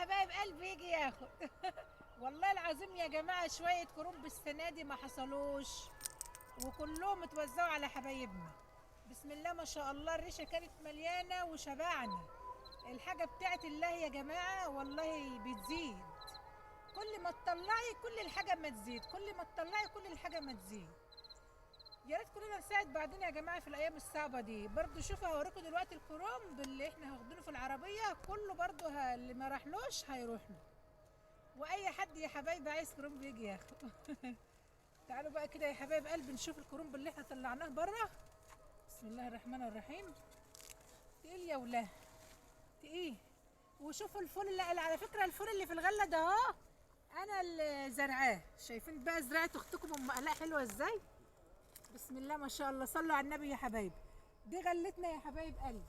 حبايب قلبي يجي ياخد. والله العظيم يا جماعه شويه كرنب السنه دي ما حصلوش، وكلهم اتوزعوا على حبايبنا. بسم الله ما شاء الله، الريشه كانت مليانه وشبعنا. الحاجه بتاعت الله يا جماعه والله بتزيد. كل ما تطلعي كل الحاجه ما تزيد، كل ما تطلعي كل الحاجه ما تزيد. يا ريت كلنا نساعد بعضنا يا جماعه في الايام الصعبه دي. برضو شوفوا هوريكم دلوقتي الكرنب اللي احنا واخدينه في العربيه كله، برضو اللي ما راحلوش هيروح له. واي حد يا حبايبي عايز كرنب يجي ياخد. تعالوا بقى كده يا حبايب قلبي نشوف الكرنب اللي احنا طلعناه بره. بسم الله الرحمن الرحيم. تقيل يا ولاه، تقيل. وشوفوا الفول اللي على فكره الفول اللي في الغله ده اهو انا اللي زرعاه. شايفين بقى زراعه اختكم ام الاء حلوه ازاي؟ بسم الله ما شاء الله، صلوا على النبي يا حبايبي. دي غلتنا يا حبايب قلبي.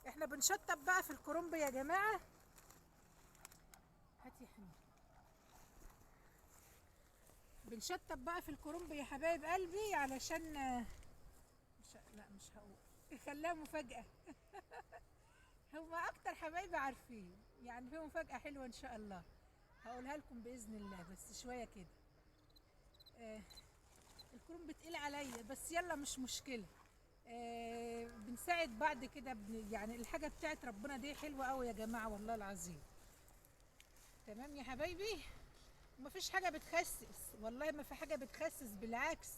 احنا بنشطب بقى في الكرنب يا جماعه. هاتي يا حبيبي. بنشطب بقى في الكرنب يا حبايب قلبي علشان لا مش هقول. خليها مفاجأة. هما أكتر حبايبي عارفين، يعني في مفاجأة حلوة إن شاء الله هقولها لكم بإذن الله، بس شوية كده. الكرنب تقيل عليا بس يلا مش مشكلة. بنساعد بعض كده، يعني الحاجة بتاعت ربنا دي حلوة أوي يا جماعة والله العظيم. تمام يا حبايبي. مفيش حاجة بتخسس، والله ما في حاجة بتخسس، بالعكس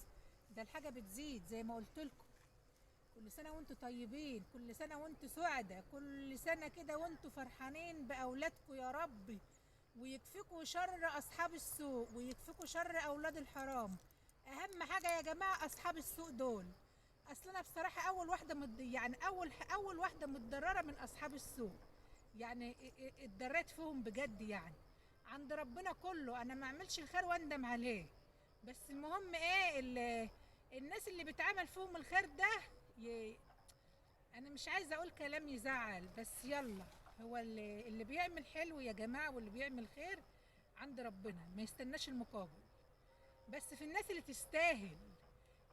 ده الحاجة بتزيد زي ما قلت لكم. كل سنة وانتوا طيبين، كل سنة وانتوا سعداء، كل سنة كده وانتوا فرحانين بأولادكم يا رب، ويكفيكوا شر أصحاب السوء ويكفيكوا شر أولاد الحرام. أهم حاجة يا جماعة أصحاب السوء دول. أصل أنا بصراحة أول واحدة يعني أول واحدة متضررة من أصحاب السوء، يعني اتضريت فيهم بجد يعني. عند ربنا كله أنا ما أعملش الخير وأندم عليه، بس المهم إيه الناس اللي بتعمل فيهم الخير ده ي... انا مش عايزه اقول كلام يزعل، بس يلا. هو اللي بيعمل حلو يا جماعه واللي بيعمل خير عند ربنا ما يستناش المقابل. بس في الناس اللي تستاهل،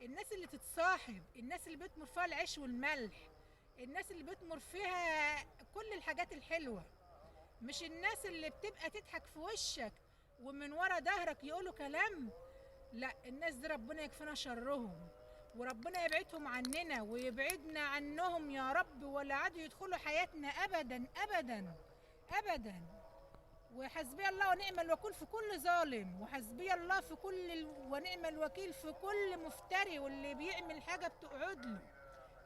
الناس اللي تتصاحب، الناس اللي بتمر فيها العيش والملح، الناس اللي بتمر فيها كل الحاجات الحلوه، مش الناس اللي بتبقى تضحك في وشك ومن ورا ظهرك يقولوا كلام. لا، الناس دي ربنا يكفينا شرهم، وربنا يبعدهم عننا ويبعدنا عنهم يا رب، ولا عادوا يدخلوا حياتنا ابدا ابدا ابدا. وحسبي الله ونعم الوكيل في كل ظالم، وحسبي الله في ونعم الوكيل في كل مفتري واللي بيعمل حاجه بتقعد له،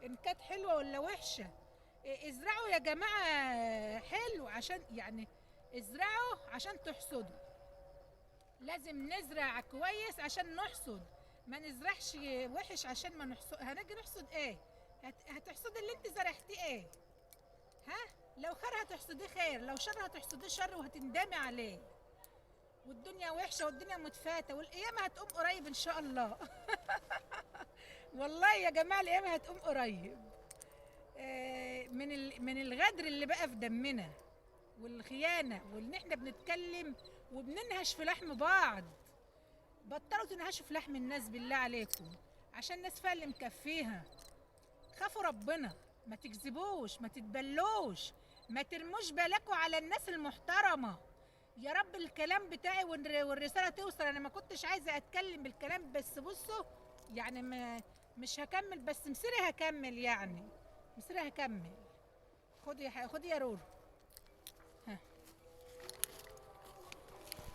ان كانت حلوه ولا وحشه. ازرعوا يا جماعه حلو عشان يعني ازرعوا عشان تحصدوا. لازم نزرع كويس عشان نحصد، ما نزرعش وحش عشان ما نحصد. هنجي نحصد ايه؟ هتحصدي اللي انت زرعتيه ايه؟ ها؟ لو خير هتحصديه خير، لو شر هتحصديه شر وهتندمي عليه. والدنيا وحشه والدنيا متفاته، والقيامه هتقوم قريب ان شاء الله. والله يا جماعه القيامه هتقوم قريب. من الغدر اللي بقى في دمنا والخيانه، وان احنا بنتكلم وبننهش في لحم بعض. بطلوا تنهشوا في لحم الناس بالله عليكم، عشان الناس فيها اللي مكفيها. خافوا ربنا، ما تكذبوش، ما تتبلوش، ما ترموش بالكوا على الناس المحترمة. يا رب الكلام بتاعي والرسالة توصل. انا ما كنتش عايزة اتكلم بالكلام، بس بصوا يعني مش هكمل، بس مصيري هكمل يعني، مصيري هكمل. خدي يا رورو.